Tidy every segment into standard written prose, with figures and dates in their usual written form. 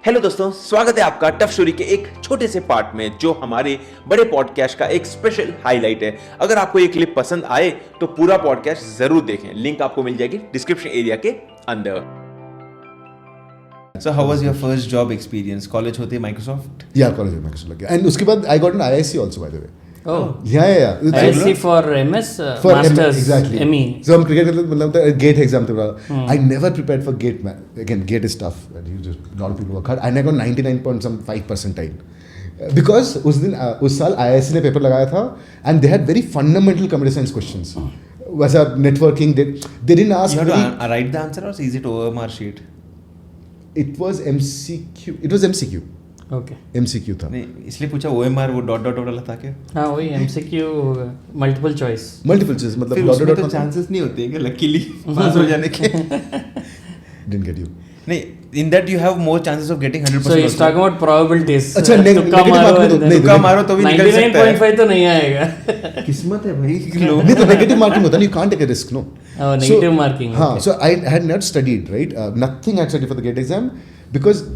Hello दोस्तों, स्वागत है आपका टफ स्टोरी के एक छोटे से पार्ट में जो हमारे बड़े पॉडकास्ट का एक स्पेशल हाईलाइट है। अगर आपको ये क्लिप पसंद आए तो पूरा पॉडकास्ट जरूर देखें, लिंक आपको मिल जाएगी डिस्क्रिप्शन एरिया के अंदर। So how was your first job experience? College होते Microsoft? Yeah, college with Microsoft लग गया. And उसके बाद I got an IIC also by the way. Oh. Yeah. IIC for MS, for Masters, exactly. ME. So हम cricket खेलते मतलब GATE exam थे. I never prepared for GATE. Again, GATE is tough. And you just a lot of people work hard. And I got 99.5%. Because उस साल IIC ने paper लगाया था and they had very fundamental computer science questions. वैसा networking they didn't ask. You have to write the answer or is it OMR sheet? It was MCQ. It was MCQ. Okay. MCQ था. नहीं, इसलिए पूछा OMR वो dot वाला था क्या? हाँ वही MCQ multiple choice. Multiple choice मतलब फिर उसमें तो चांसेस नहीं होते कि लकीली पास हो जाने के. Didn't get you. नहीं, in that you have more chances of getting 100%. So he's talking about probabilities. अच्छा तुक्का मारो तो भी निकल सकता है. 99.5 तो नहीं आएगा. किस्मत है भाई. नहीं तो negative marking होता नहीं, you can't take a risk, no. Oh, negative marking. हाँ, so I had not studied, right? Nothing I studied for the GATE exam because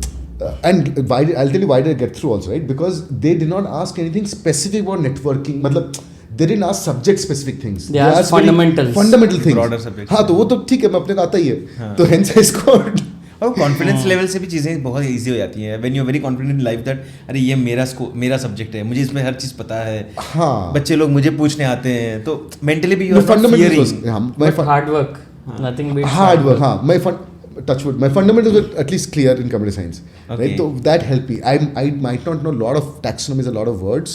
and I'll tell you why did I get through also, right? Because they did not ask anything specific about networking. मतलब they didn't ask subject specific things. They asked fundamentals. Fundamental things. Broader subjects. हाँ तो वो तो ठीक है, मैं अपने को आता ही है. तो hence I scored. और कॉन्फिडेंस लेवल से भी चीज़ें बहुत इजी हो जाती हैं. When you are very confident in life that अरे ये मेरा सब्जेक्ट है, मुझे इसमें हर चीज़ पता है. हाँ. बच्चे लोग मुझे पूछने आते हैं तो मेंटली भी you are fundamentals. But hard work. Nothing beats hard work. हाँ. Touchwood. My fundamentals were at least clear in computer science, right? So that helped me. I might not know a lot of taxonomies, a lot of words.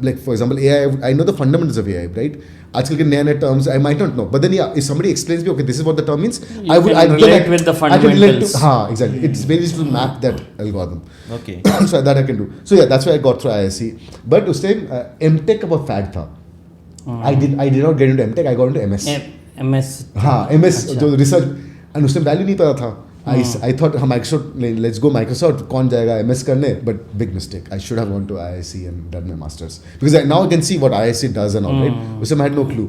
Like for example, AI. I know the fundamentals of AI, right? आजकल के नए terms I might not know, but then yeah, if somebody explains me, okay, this is what the term means, I relate with the fundamentals. हाँ, exactly. It's very easy to map that algorithm. Okay. So that I can do. So yeah, that's why I got through IIC. But उस time MTech का बहुत fad था. I did not get into MTech. I got into MS. MS. हाँ, MS जो research. And उसमें value नहीं पता था. I thought Microsoft, let's go Microsoft, कौन जाएगा MS करने? But big mistake. I should have gone to IIC and done my masters because now I can see what IIC does and all, right? उसमें I had no clue.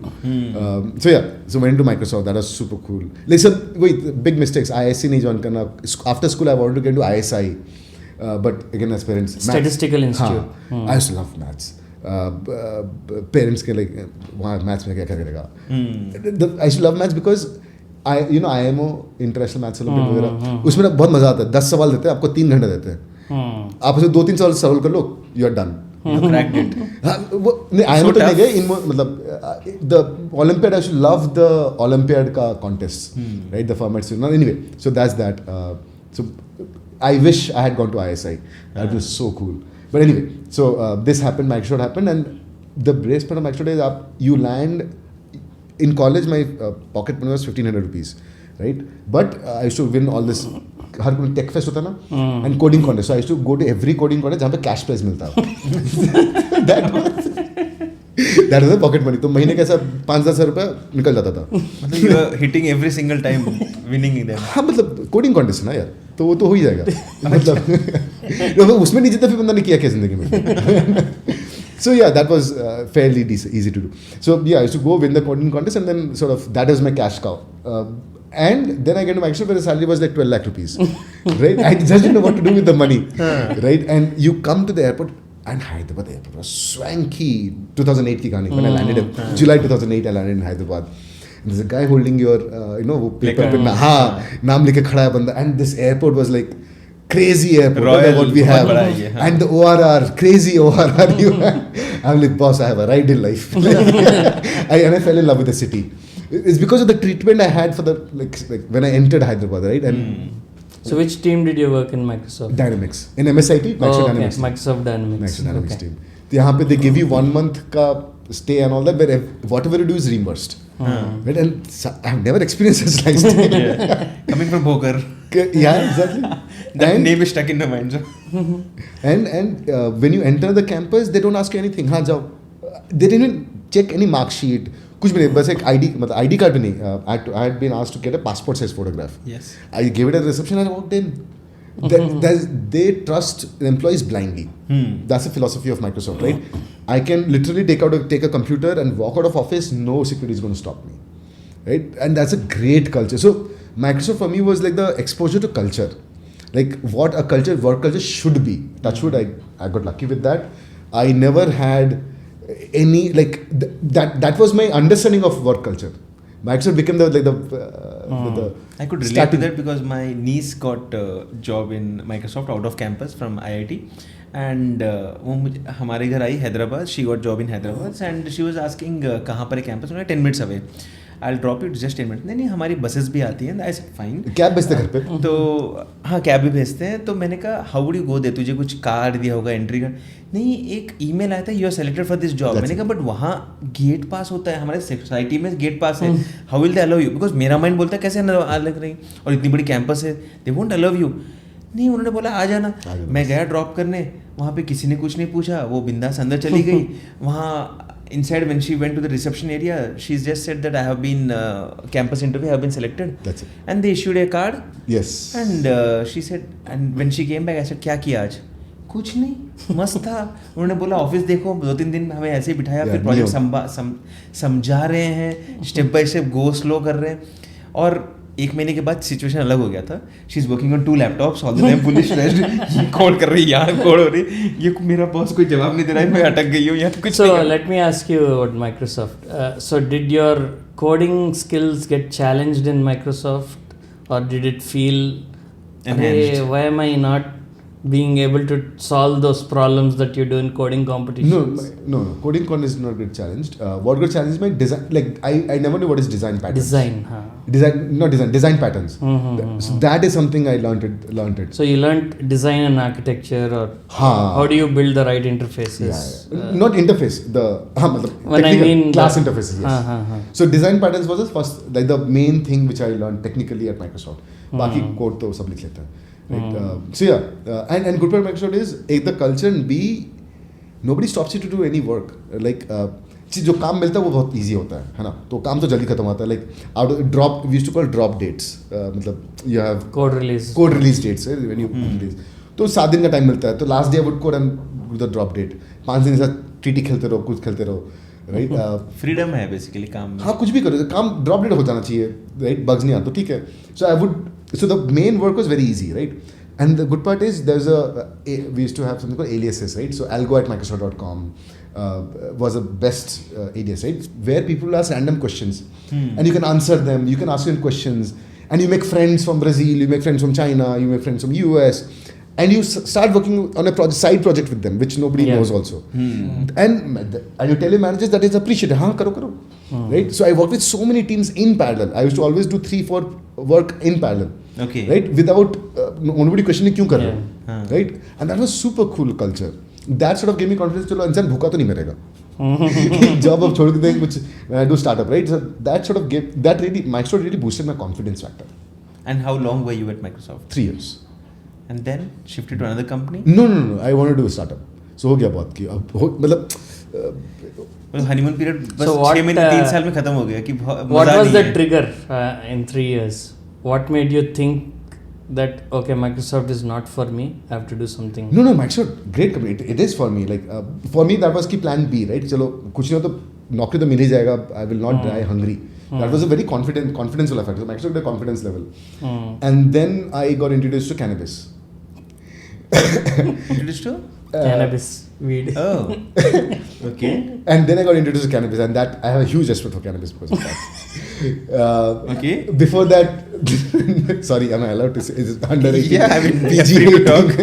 So yeah, so went into Microsoft. That was super cool. Listen, wait, big mistakes. IIC नहीं join करना. After school I wanted to get into ISI, but again as parents. Statistical Institute. I used to love maths. Parents के like वहाँ maths में क्या करेगा? I used to love maths because IMO international maths वगैरह उसमें ना बहुत मजा आता है. 10 सवाल देते हैं आपको, 3 घंटे देते हैं. आप उसे 2-3 सवाल सॉल्व कर लो, यू आर डन. वो नहीं IMO तो नहीं गए इन मतलब the olympiad. I should love the olympiad का contest, right? The formats anyway. So that's that. So I wish I had gone to ISI. That was so cool. But anyway, so this happened, Microsoft happened, and the best part of Microsoft is you land. In college, my pocket money was 1,500 rupees, right? But I used to win all this. हर कोई tech fest होता ना, and coding contest. So I used to go to every coding contest जहाँ पे cash prize मिलता. That was the pocket money. तो महीने का ऐसा 5,000 रुपये निकल जाता था. मतलब you are hitting every single time winning them. हाँ मतलब coding contest है ना यार, तो वो तो हो ही जाएगा. मतलब उसमें नहीं जीता फिर बंदा ने किया क्या जिंदगी में. So yeah, that was fairly easy to do. So yeah, I used to go win the coding contest, and then sort of that was my cash cow. And then I get to Microsoft where the salary was like 12 lakh rupees, right? I just didn't know what to do with the money, right? And you come to the airport, and Hyderabad airport was swanky. 2008 की कहानी. When I landed in July 2008, I landed in Hyderabad. And there's a guy holding your, वो paper पे हाँ नाम लिखे खड़ा है बंदा. And this airport was like crazy airport, Royal, what we have, and the ORR, crazy ORR you have. I'm like, boss, I have a ride in life. And I fell in love with the city. It's because of the treatment I had for the like when I entered Hyderabad, right? And so which team did you work in Microsoft? Dynamics in MSIT, Microsoft Dynamics. Microsoft Dynamics. Microsoft Dynamics team. यहाँ पे they give you 1 month का stay and all that, where whatever you do is reimbursed. Right? And I've never experienced such nice thing. Coming from Bhokar. Yeah, exactly. That name is stuck in my mind. So. And when you enter the campus, they don't ask you anything. हाँ जाओ. They didn't even check any mark sheet. कुछ भी नहीं, बस एक ID card भी नहीं. I had been asked to get a passport size photograph. Yes. I gave it at the reception and I walked in. They trust employees blindly. That's the philosophy of Microsoft, right? I can literally take a computer and walk out of office. No security is going to stop me, right? And that's a great culture. So Microsoft for me was like the exposure to culture. like what a work culture should be. Touchwood, I got lucky with that. I never had any like that was my understanding of work culture. Microsoft became the I could relate to that because my niece got a job in Microsoft out of campus from IIT, and वो हमारे घर आई Hyderabad. She got job in Hyderabad and she was asking कहाँ पर है campus. मैंने 10 minutes away. I'll drop you just 10 minutes. नहीं हमारी buses भी आती हैं. I said fine. कैब भेजते घर पे? तो हाँ कैब भी भेजते हैं. तो मैंने कहा how would you go there? तुझे कुछ कार्ड दिया होगा एंट्री कार्ड? नहीं, एक ईमेल आया था you are selected for this job. मैंने कहा बट वहाँ गेट पास होता है, हमारे सोसाइटी में गेट पास है. How will they allow you? Because मेरा माइंड बोलता है कैसे अलग रही और इतनी बड़ी कैंपस है, they won't allow you. नहीं, उन्होंने बोला आ जाना. मैं गया ड्रॉप करने, वहाँ पे किसी ने कुछ नहीं पूछा, वो बिंदास अंदर चली गई. वहाँ inside when she went to the reception area, she's just said that I have been campus interview, I have been selected. That's it. And they issued a card. Yes. And she said, and when she came back, I said क्या किया आज? कुछ नहीं, मस्त था. उन्होंने बोला office देखो, 2-3 दिन हमें ऐसे ही बिठाया, फिर प्रोजेक्ट समझा रहे हैं, step by step go slow कर रहे हैं. और 1 महीने के बाद सिचुएशन अलग हो गया था. She is working on 2 laptops all the time, fully stressed. ये कोड कर रही है, यहाँ कोड हो रही, ये मेरा बॉस कोई जवाब नहीं दे रहा है, मैं अटक गई हूँ यहाँ तो कुछ. So let me ask you about Microsoft. So did your coding skills get challenged in Microsoft, or did it feel, enhanced? why am I not being able to solve those problems that you do in coding competitions? No. Coding con is not get challenged. What got challenged is my design. Like I never knew what is design patterns. Design patterns. So that is something I learned it. So you learned design and architecture, or how do you build the right interfaces? Not interface. When I mean class interfaces. Yes. So design patterns was the first, like the main thing which I learned technically at Microsoft. बाकी code तो सब लिख लेते हैं. Right? So yeah, and good part of Microsoft is A, the culture, and B, nobody stops you to do any work. Like जो काम मिलता है वो बहुत easy होता है ना, तो काम तो जल्दी खत्म होता है. Like we used to call drop dates. मतलब you have code release dates, right? When you release, तो 7 दिन का टाइम मिलता है, तो last day I would code and do the drop date. 5 दिन ऐसा TT खेलते रहो, कुछ खेलते रहो, राइट. फ्रीडम है बेसिकली काम में. हाँ, कुछ भी करो, काम ड्रॉप डेट हो जाना चाहिए, राइट. बग्स नहीं आते तो ठीक है. So the main work was very easy, right? And the good part is we used to have something called aliases, right? So algo@microsoft.com was the best alias, right? Where people ask random questions and you can answer them. You can ask them questions and you make friends from Brazil, you make friends from China, you make friends from US, and you start working on a side project with them, which nobody knows also. And you tell your managers that is appreciated. हाँ, करो. Right? So I worked with so many teams in parallel. I used to always do 3-4 work in parallel. Okay. Right? Without nobody questioning क्यों कर रहे हो. Right? And that was super cool culture. That sort of gave me confidence. चलो इंसान भूखा तो नहीं मरेगा. जॉब अब छोड़ के दें कुछ do startup, right? So that sort of Microsoft really boosted my confidence factor. And how long were you at Microsoft? 3 years. And then shifted to another company? No. I wanted to do a startup. So हो गया बहुत की. मतलब honeymoon period बस 6 महीने 3 साल में खत्म हो गया कि what was the trigger in 3 years? What made you think that okay, Microsoft is not for me, I have to do something? No, Microsoft great company. It is for me. Like for me that was की plan B, right? चलो कुछ नहीं हो तो नौकरी तो मिल ही जाएगा. I will not die hungry. That was a very confidence level factor. So Microsoft had a confidence level. And then I got introduced to cannabis. Introduced to cannabis weed. Oh. Okay. And then I got introduced to cannabis, and that I have a huge respect for cannabis because of that. Okay. Before that, sorry, am I allowed to say? Is it under 18? Yeah, I mean, we are free to talk.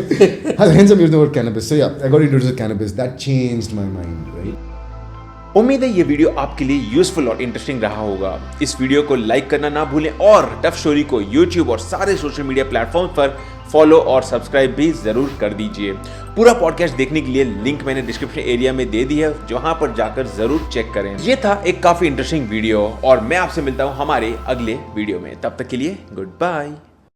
Hence I'm using the word cannabis. So yeah, I got introduced to cannabis. That changed my mind, right? उम्मीद है ये video आपके लिए useful और interesting रहा होगा. इस video को लाइक करना ना भूलें और टफ स्टोरी को यूट्यूब और सारे सोशल मीडिया प्लेटफॉर्म पर फॉलो और सब्सक्राइब भी जरूर कर दीजिए. पूरा पॉडकास्ट देखने के लिए लिंक मैंने डिस्क्रिप्शन एरिया में दे दी है, जहां पर जाकर जरूर चेक करें. ये था एक काफी इंटरेस्टिंग वीडियो और मैं आपसे मिलता हूं हमारे अगले वीडियो में. तब तक के लिए गुड बाय.